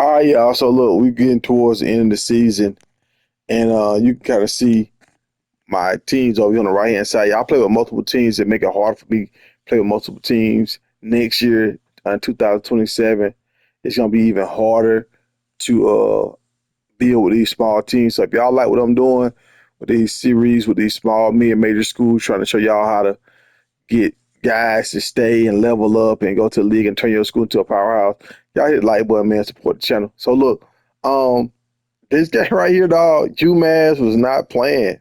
All right, y'all. So look, we're getting towards the end of the season, and you can kind of see my teams over here on the right hand side. Y'all play with multiple teams that make it hard for me to play with multiple teams next year, 2027. It's gonna be even harder to deal with these small teams. So if y'all like what I'm doing with these series with these small mid and major schools, trying to show y'all how to get guys to stay and level up and go to the league and turn your school into a powerhouse. Y'all hit the like button, man. Support the channel. So look, um, this guy right here, dog, UMass was not playing.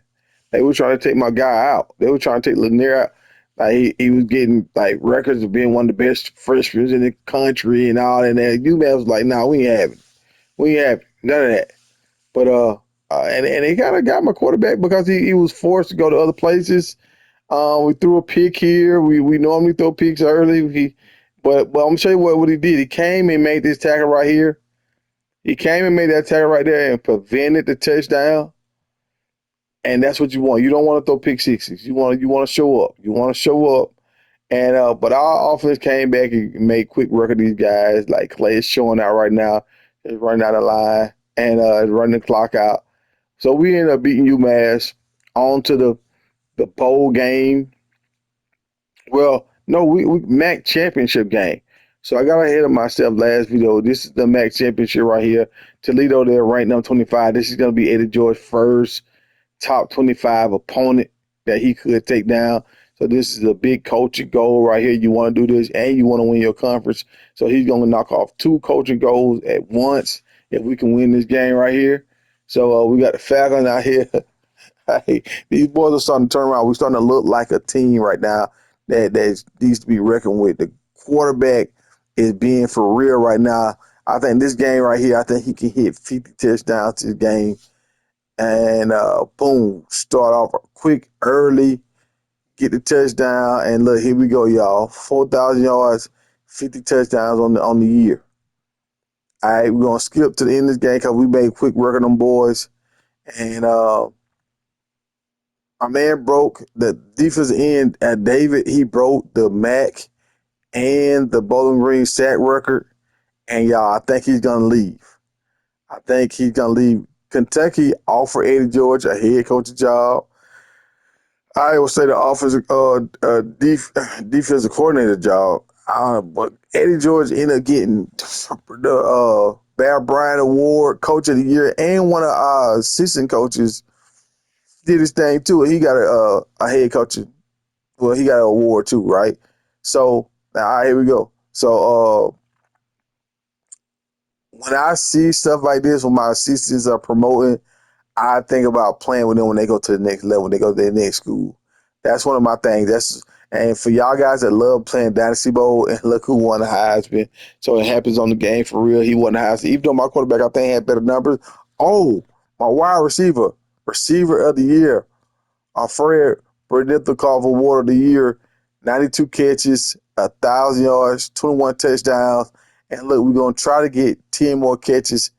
They were trying to take my guy out. They were trying to take Lanier out. Like he was getting like records of being one of the best freshmen in the country and all that. UMass was like, nah, we ain't having it. We ain't having none of that. But and they kind of got my quarterback because he was forced to go to other places. We threw a pick here. We normally throw picks early. But I'm gonna show you what he did. He came and made this tackle right here. He came and made that tackle right there and prevented the touchdown. And that's what you want. You don't want to throw pick sixes. You want to show up. You want to show up. And but our offense came back and made quick work of these guys. Like Clay is showing out right now. He's running out of line and running the clock out. So we ended up beating UMass on to the bowl game. Well, no, we MAC championship game. So I got ahead of myself last video. This is the MAC championship right here. Toledo, they're ranked number 25. This is going to be Eddie George's first top 25 opponent that he could take down. So this is a big coaching goal right here. You want to do this and you want to win your conference. So he's going to knock off two coaching goals at once if we can win this game right here. So we got the Falcons out here. Hey, these boys are starting to turn around. We're starting to look like a team right now that needs to be reckoned with. The quarterback is being for real right now. I think this game right here, I think he can hit 50 touchdowns this game. And boom, start off quick, early, get the touchdown. And look, here we go, y'all. 4,000 yards, 50 touchdowns on the year. All right, we're going to skip to the end of this game because we made quick work on them boys. And my man broke the defensive end at David. He broke the MAC and the Bowling Green sack record. And y'all, I think he's gonna leave. I think he's gonna leave. Kentucky offered Eddie George a head coaching job. I would say the defensive coordinator job. But Eddie George ended up getting the Bear Bryant Award, Coach of the Year, and one of our assistant coaches did his thing too. He got a head coach. Well, he got an award too, right? So now, all right, here we go. So when I see stuff like this, when my assistants are promoting, I think about playing with them when they go to the next level, when they go to their next school. That's one of my things. And for y'all guys that love playing Dynasty Bowl, and look who won the Heisman. So it happens on the game for real. He won the Heisman. Even though my quarterback, I think, had better numbers. Oh, my wide receiver of the year, Fred Biletnikoff Award of the Year, 92 catches, 1,000 yards, 21 touchdowns. And look, we're going to try to get 10 more catches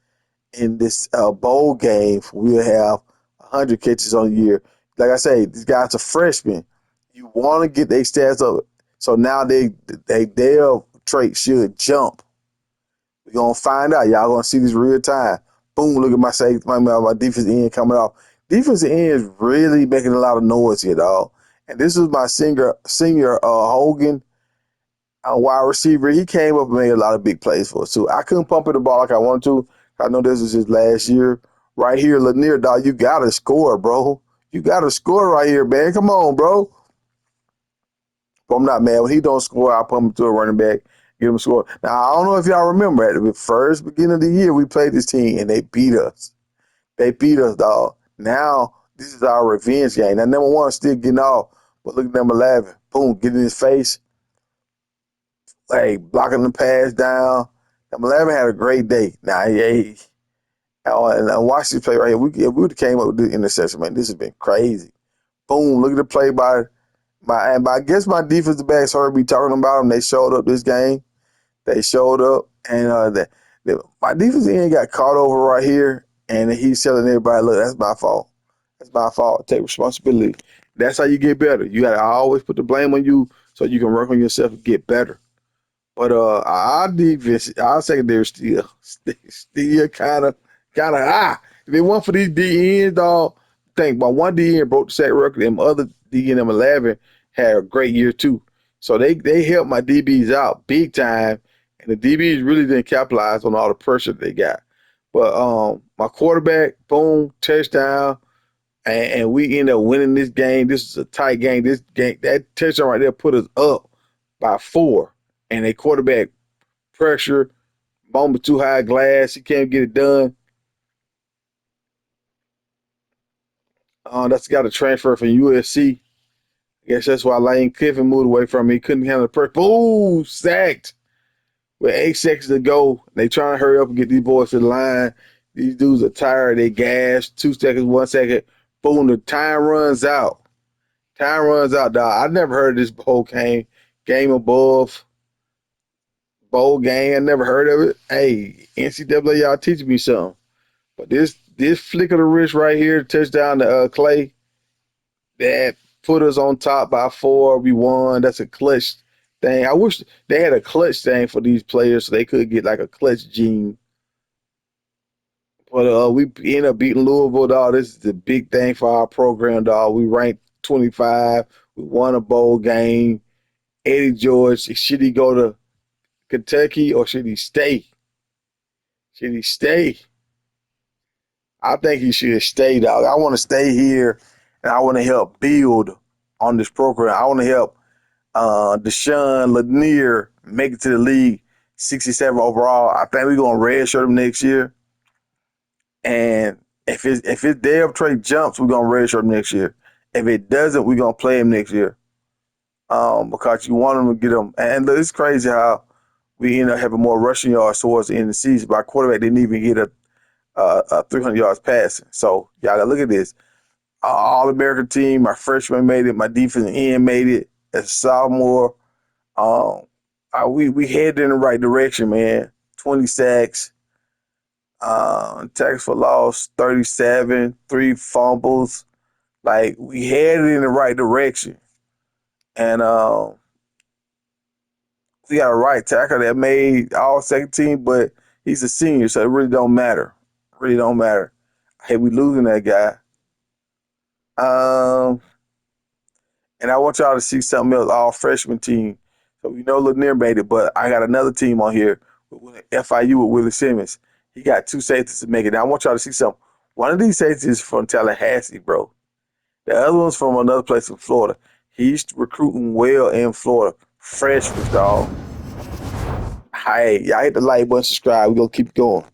in this bowl game. We'll have 100 catches on the year. Like I say, these guys are freshmen. You want to get their stats up. So now their trait should jump. We're going to find out. Y'all going to see this real time. Boom, look at my defensive end coming off. Defensive end is really making a lot of noise here, dog. And this is my senior Hogan, wide receiver. He came up and made a lot of big plays for us, too. I couldn't pump it the ball like I wanted to. I know this was his last year. Right here, Lanier, dog, you got to score, bro. You got to score right here, man. Come on, bro. But I'm not mad. When he don't score, I'll pump him to a running back, get him a score. Now, I don't know if y'all remember, at the first beginning of the year, we played this team, and they beat us. They beat us, dog. Now, this is our revenge game. Now, number one, still getting off. But look at number 11. Boom, get in his face. Hey, blocking the pass down. Number 11 had a great day. Now, and I watch this play right here. We would have came up with the interception, man. This has been crazy. Boom, look at the play by I guess my defensive backs heard me talking about them. They showed up this game. They showed up, and my defensive end got caught over right here, and he's telling everybody, look, that's my fault. That's my fault. Take responsibility. That's how you get better. You got to always put the blame on you so you can work on yourself and get better. But our defense, our secondary still kind of high. If it weren't for these D ends, dog, think about one D end broke the sack record, and my other D N them 11 had a great year too. So they helped my DBs out big time, and the DBs really didn't capitalize on all the pressure they got. But my quarterback, boom, touchdown, and we end up winning this game. This is a tight game. This game, that touchdown right there put us up by 4, and a quarterback pressure, moment too high glass. He can't get it done. That's got a transfer from USC. I guess that's why Lane Kiffin moved away from me. He couldn't handle the pressure. Boom, sacked with 8 seconds to go. They trying to hurry up and get these boys to the line. These dudes are tired. They gas. 2 seconds, 1 second. Boom, the time runs out. Time runs out, dog. I never heard of this game above bowl game. I never heard of it. Hey, NCAA, y'all teach me something. But this flick of the wrist right here, touchdown to Clay, that put us on top by 4. We won. That's a clutch thing. I wish they had a clutch thing for these players so they could get like a clutch gene. But we end up beating Louisville, dog. This is the big thing for our program, dog. We ranked 25. We won a bowl game. Eddie George, should he go to Kentucky or should he stay? Should he stay? I think he should stay, dog. I want to stay here, and I want to help build on this program. I want to help Deshaun Lanier make it to the league, 67 overall. I think we're gonna redshirt him next year, and if his day of trade jumps, we're gonna redshirt him next year. If it doesn't, we're gonna play him next year. Because you want him to get him, and it's crazy how we end up having more rushing yards towards the end of the season. But our quarterback didn't even get a 300 yards passing. So y'all gotta look at this. All American team. My freshman made it. My defensive end made it. As a sophomore, um, we headed in the right direction, man. 20 sacks, tackles for loss, 37, 3 fumbles. Like we headed in the right direction, and we got a right tackle that made all second team, but he's a senior, so it really don't matter. Really don't matter. Hey, we losing that guy. Um, and I want y'all to see something else. All freshman team. So we know Lanier made it, but I got another team on here with FIU with Willie Simmons. He got 2 safeties to make it. Now I want y'all to see something. One of these safeties is from Tallahassee, bro. The other one's from another place in Florida. He's recruiting well in Florida. Freshmen, dog. Hey, y'all hit the like button, subscribe. We're gonna keep going.